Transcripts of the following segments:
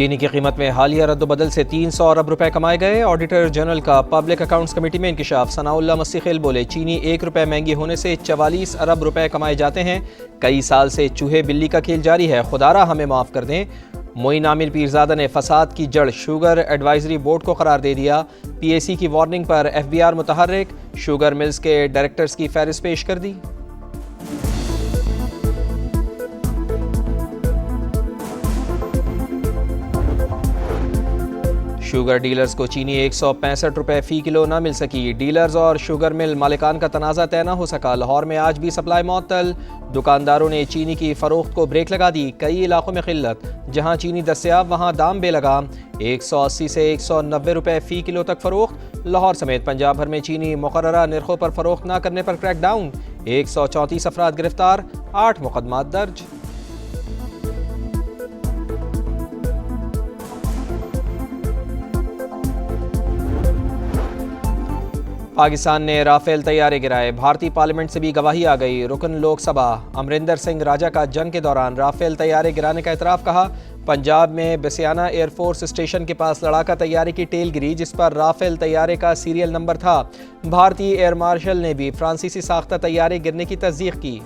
چینی کی قیمت میں حالیہ رد و بدل سے 300 ارب روپے کمائے گئے۔ آڈیٹر جنرل کا پبلک اکاؤنٹس کمیٹی میں انکشاف۔ ثناء اللہ مسیخیل بولے چینی 1 روپے مہنگی ہونے سے 44 ارب روپے کمائے جاتے ہیں۔ کئی سال سے چوہے بلی کا کھیل جاری ہے، خدارا ہمیں معاف کر دیں۔ معین عامر پیرزادہ نے فساد کی جڑ شوگر ایڈوائزری بورڈ کو قرار دے دیا۔ پی اے سی کی وارننگ پر ایف بی آر متحرک، شوگر ملز کے ڈائریکٹرز کی فہرست پیش کر دی۔ شوگر ڈیلرز کو چینی 165 روپے فی کلو نہ مل سکی۔ ڈیلرز اور شوگر مل مالکان کا تنازع طے نہ ہو سکا۔ لاہور میں آج بھی سپلائی معطل، دکانداروں نے چینی کی فروخت کو بریک لگا دی۔ کئی علاقوں میں قلت، جہاں چینی دستیاب وہاں دام بے لگام، 180 سے 190 روپے فی کلو تک فروخت۔ لاہور سمیت پنجاب بھر میں چینی مقررہ نرخوں پر فروخت نہ کرنے پر کریک ڈاؤن، 134 افراد گرفتار، 8 مقدمات درج۔ پاکستان نے رافیل طیارے گرائے، بھارتی پارلیمنٹ سے بھی گواہی آ گئی۔ رکن لوک سبھا امریندر سنگھ راجا کا جنگ کے دوران رافیل طیارے گرانے کا اعتراف، کہا پنجاب میں بسیانہ ایئر فورس اسٹیشن کے پاس لڑاکا طیارے کی ٹیل گری جس پر رافیل طیارے کا سیریل نمبر تھا۔ بھارتی ایئر مارشل نے بھی فرانسیسی ساختہ طیارے گرنے کی تصدیق کی۔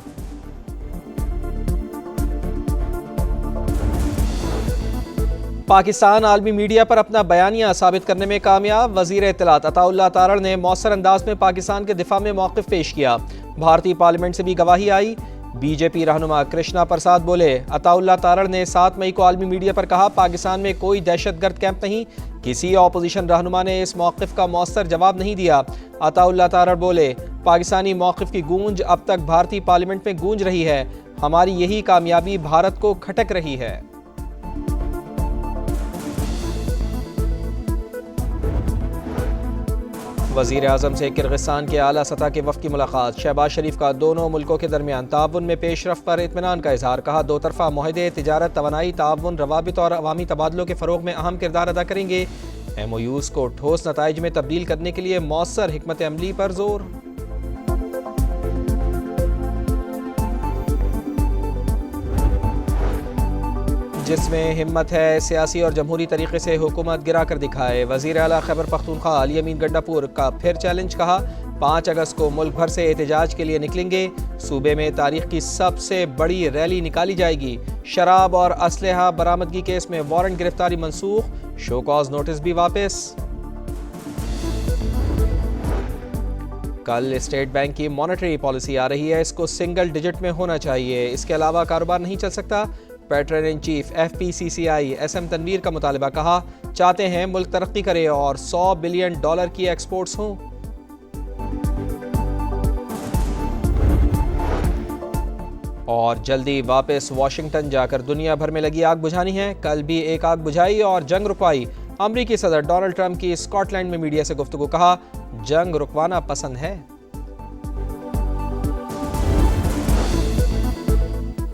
پاکستان عالمی میڈیا پر اپنا بیانیہ ثابت کرنے میں کامیاب، وزیر اطلاعات عطا اللہ تارڑ نے مؤثر انداز میں پاکستان کے دفاع میں موقف پیش کیا۔ بھارتی پارلیمنٹ سے بھی گواہی آئی۔ بی جے پی رہنما کرشنا پرساد بولے عطا اللہ تارڑ نے 7 مئی کو عالمی میڈیا پر کہا پاکستان میں کوئی دہشت گرد کیمپ نہیں۔ کسی اپوزیشن رہنما نے اس موقف کا مؤثر جواب نہیں دیا۔ عطا اللہ تارڑ بولے پاکستانی موقف کی گونج اب تک بھارتی پارلیمنٹ میں گونج رہی ہے، ہماری یہی کامیابی بھارت کو کھٹک رہی ہے۔ وزیر اعظم سے کرغزستان کے اعلیٰ سطح کے وفد کی ملاقات۔ شہباز شریف کا دونوں ملکوں کے درمیان تعاون میں پیش رفت پر اطمینان کا اظہار، کہا دو طرفہ معاہدے تجارت، توانائی، تعاون، روابط اور عوامی تبادلوں کے فروغ میں اہم کردار ادا کریں گے۔ ایم او یوز کو ٹھوس نتائج میں تبدیل کرنے کے لیے مؤثر حکمت عملی پر زور۔ جس میں ہمت ہے سیاسی اور جمہوری طریقے سے حکومت گرا کر دکھائے۔ وزیر اعلیٰ خیبر پختونخوا علی امین گنڈاپور کا پھر چیلنج، کہا 5 اگست کو ملک بھر سے احتجاج کے لیے نکلیں گے، صوبے میں تاریخ کی سب سے بڑی ریلی نکالی جائے گی۔ شراب اور اسلحہ برآمدگی کیس میں وارنٹ گرفتاری منسوخ، شو کاز نوٹس بھی واپس۔ کل اسٹیٹ بینک کی مانیٹری پالیسی آ رہی ہے، اس کو سنگل ڈیجٹ میں ہونا چاہیے، اس کے علاوہ کاروبار نہیں چل سکتا۔ Patron in chief F P C C I S M Tanvir کا مطالبہ، کہا چاہتے ہیں ملک ترقی کرے اور $100 بلین کی ایکسپورٹس ہوں۔ اور جلدی واپس واشنگٹن جا کر دنیا بھر میں لگی آگ بجھانی ہے۔ کل بھی ایک آگ بجھائی اور جنگ رکوائی۔ امریکی صدر ڈونلڈ ٹرمپ کی اسکاٹ لینڈ میں میڈیا سے گفتگو، کہا جنگ رکوانا پسند ہے۔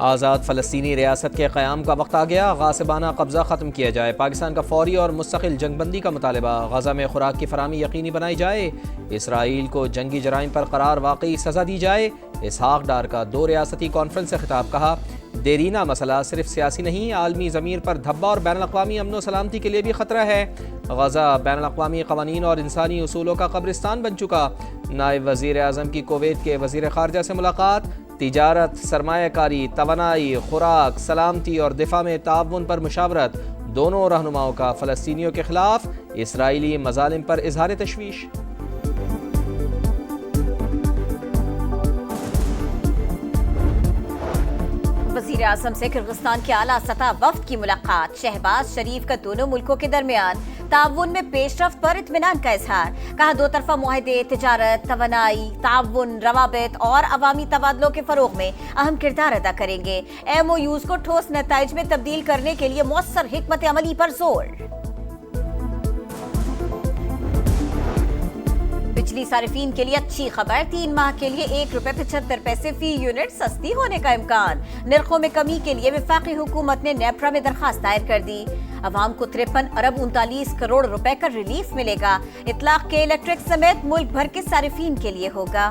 آزاد فلسطینی ریاست کے قیام کا وقت آ گیا، غاصبانہ قبضہ ختم کیا جائے۔ پاکستان کا فوری اور مستقل جنگ بندی کا مطالبہ، غزہ میں خوراک کی فراہمی یقینی بنائی جائے، اسرائیل کو جنگی جرائم پر قرار واقعی سزا دی جائے۔ اسحاق ڈار کا 2 ریاستی کانفرنس سے خطاب، کہا دیرینہ مسئلہ صرف سیاسی نہیں، عالمی ضمیر پر دھبا اور بین الاقوامی امن و سلامتی کے لیے بھی خطرہ ہے۔ غزہ بین الاقوامی قوانین اور انسانی اصولوں کا قبرستان بن چکا۔ نائب وزیر اعظم کی کویت کے وزیر خارجہ سے ملاقات، تجارت، سرمایہ کاری، توانائی، خوراک، سلامتی اور دفاع میں تعاون پر مشاورت۔ دونوں رہنماؤں کا فلسطینیوں کے خلاف اسرائیلی مظالم پر اظہار تشویش۔ وزیر اعظم سے کرغزستان کے اعلیٰ سطح وفد کی ملاقات۔ شہباز شریف کا دونوں ملکوں کے درمیان تعاون میں پیش رفت پر اطمینان کا اظہار، کہا دو طرفہ معاہدے تجارت، توانائی، تعاون، روابط اور عوامی تبادلوں کے فروغ میں اہم کردار ادا کریں گے۔ ایم او یوز کو ٹھوس نتائج میں تبدیل کرنے کے لیے مؤثر حکمت عملی پر زور۔ بجلی صارفین کے لیے اچھی خبر، 3 ماہ کے لیے 1 روپے 75 پیسے فی یونٹ سستی ہونے کا امکان۔ نرخوں میں کمی کے لیے وفاقی حکومت نے نیپرا میں درخواست دائر کر دی۔ عوام کو 53 ارب 39 کروڑ روپے کا ریلیف ملے گا۔ اطلاق کے الیکٹرک سمیت ملک بھر کے صارفین کے لیے ہوگا۔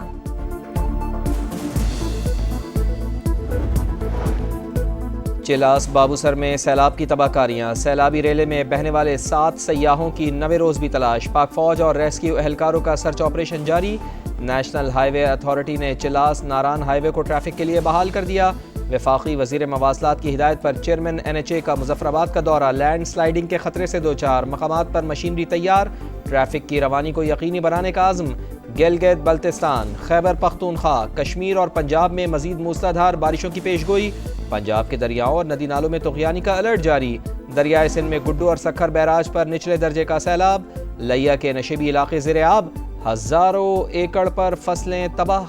چلاس بابوسر میں سیلاب کی تباہ کاریاں، سیلابی ریلے میں بہنے والے 7 سیاحوں کی 9 روز بھی تلاش، پاک فوج اور ریسکیو اہلکاروں کا سرچ آپریشن جاری۔ نیشنل ہائی وے اتھارٹی نے چلاس ناران ہائی وے کو ٹریفک کے لیے بحال کر دیا۔ وفاقی وزیر مواصلات کی ہدایت پر چیئرمین NHA کا مظفر آباد کا دورہ، لینڈ سلائیڈنگ کے خطرے سے دوچار، مقامات پر مشینری تیار، ٹریفک کی روانی کو یقینی بنانے کا عزم۔ گلگت بلتستان، خیبر پختونخوا، کشمیر اور پنجاب میں مزید موسلادھار بارشوں کی پیشگوئی، پنجاب کے دریاؤں اور ندی نالوں میں طغیانی کا الرٹ جاری۔ دریائے سندھ میں گڈو اور سکھر بیراج پر نچلے درجے کا سیلاب، لیا کے نشیبی علاقے زیر آب، ہزاروں ایکڑ پر فصلیں تباہ۔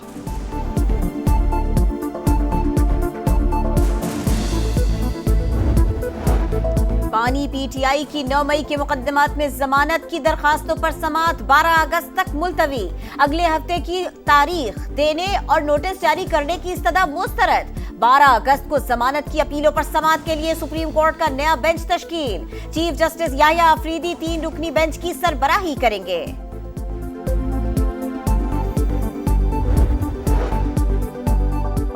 بانی PTI کی 9 مئی کے مقدمات میں ضمانت کی درخواستوں پر سماعت 12 اگست تک ملتوی، اگلے ہفتے کی تاریخ دینے اور نوٹس جاری کرنے کی استدعا مسترد۔ 12 اگست کو ضمانت کی اپیلوں پر سماعت کے لیے سپریم کورٹ کا نیا بینچ تشکیل، چیف جسٹس یحییٰ آفریدی 3 رکنی بینچ کی سربراہی کریں گے۔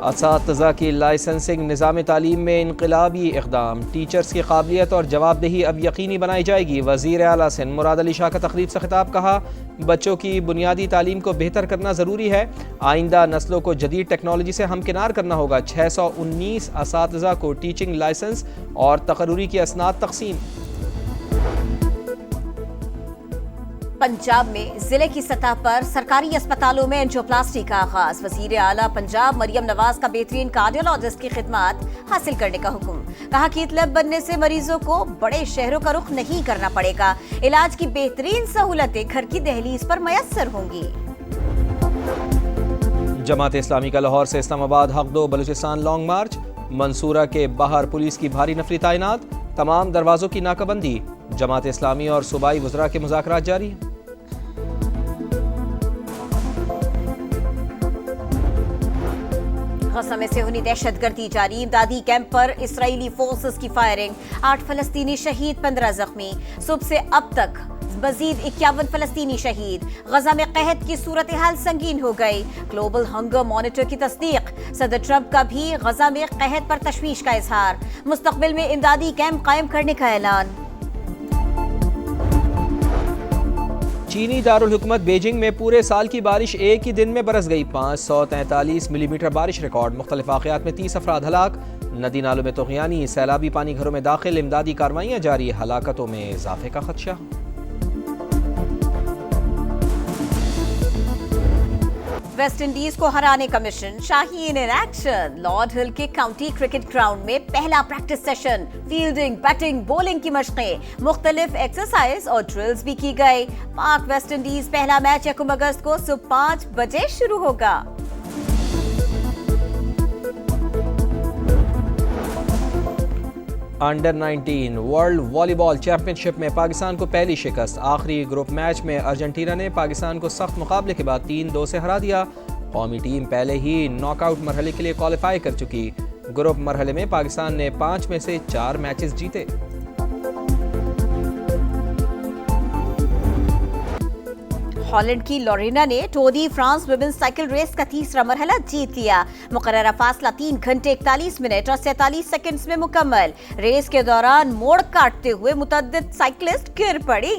اساتذہ کی لائسنسنگ، نظام تعلیم میں انقلابی اقدام، ٹیچرز کی قابلیت اور جواب دہی اب یقینی بنائی جائے گی۔ وزیر اعلیٰ سندھ مراد علی شاہ کا تقریب سے خطاب، کہا بچوں کی بنیادی تعلیم کو بہتر کرنا ضروری ہے، آئندہ نسلوں کو جدید ٹیکنالوجی سے ہمکنار کرنا ہوگا۔ 619 اساتذہ کو ٹیچنگ لائسنس اور تقرری کی اسناد تقسیم۔ پنجاب میں ضلع کی سطح پر سرکاری اسپتالوں میں انجیوپلاسٹی کا آغاز، وزیر اعلیٰ پنجاب مریم نواز کا بہترین کارڈیولوجسٹ کی خدمات حاصل کرنے کا حکم، کہا کہ طلب بننے سے مریضوں کو بڑے شہروں کا رخ نہیں کرنا پڑے گا، علاج کی بہترین سہولتیں گھر کی دہلیز پر میسر ہوں گی۔ جماعت اسلامی کا لاہور سے اسلام آباد حق دو بلوچستان لانگ مارچ، منصورہ کے باہر پولیس کی بھاری نفری تعینات، تمام دروازوں کی ناکہ بندی، جماعت اسلامی اور صوبائی وزراء کے مذاکرات جاری۔ غزہ میں صہیونی دہشت گردی جاری، امدادی کیمپ پر اسرائیلی فورسز کی فائرنگ، 8 فلسطینی شہید، 15 زخمی، صبح سے اب تک مزید 51 فلسطینی شہید۔ غزہ میں قحط کی صورتحال سنگین ہو گئی، گلوبل ہنگر مانیٹر کی تصدیق، صدر ٹرمپ کا بھی غزہ میں قحط پر تشویش کا اظہار، مستقبل میں امدادی کیمپ قائم کرنے کا اعلان۔ چینی دارالحکومت بیجنگ میں پورے سال کی بارش ایک ہی دن میں برس گئی، 543 ملی میٹر بارش ریکارڈ، مختلف واقعات میں 30 افراد ہلاک، ندی نالوں میں طغیانی، سیلابی پانی گھروں میں داخل، امدادی کارروائیاں جاری، ہلاکتوں میں اضافے کا خدشہ۔ ویسٹ انڈیز کو ہرانے کا mission, Shaheen in action, lord ہل کے کاؤنٹی کرکٹ گراؤنڈ میں پہلا practice session, fielding, batting, bowling کی مشقیں، مختلف ایکسرسائز اور ڈرلز بھی کی گئی۔ پاک ویسٹ انڈیز پہلا میچ 1 اگست کو صبح 5 بجے شروع ہوگا۔ انڈر 19 ورلڈ والی بال چیمپئن شپ میں پاکستان کو پہلی شکست، آخری گروپ میچ میں ارجنٹینا نے پاکستان کو سخت مقابلے کے بعد 3-2 سے ہرا دیا۔ قومی ٹیم پہلے ہی ناک آؤٹ مرحلے کے لیے کوالیفائی کر چکی، گروپ مرحلے میں پاکستان نے 5 میں سے 4 میچز جیتے۔ ہالینڈ کی لورینا نے Tour de France women's cycle race کا تیسرا مرحلہ جیت لیا، مقررہ فاصلہ 3 گھنٹے 41 منٹ اور 47 سیکنڈز میں مکمل۔ ریس کے دوران موڑ کاٹتے ہوئے متعدد سائیکلسٹ گر پڑی۔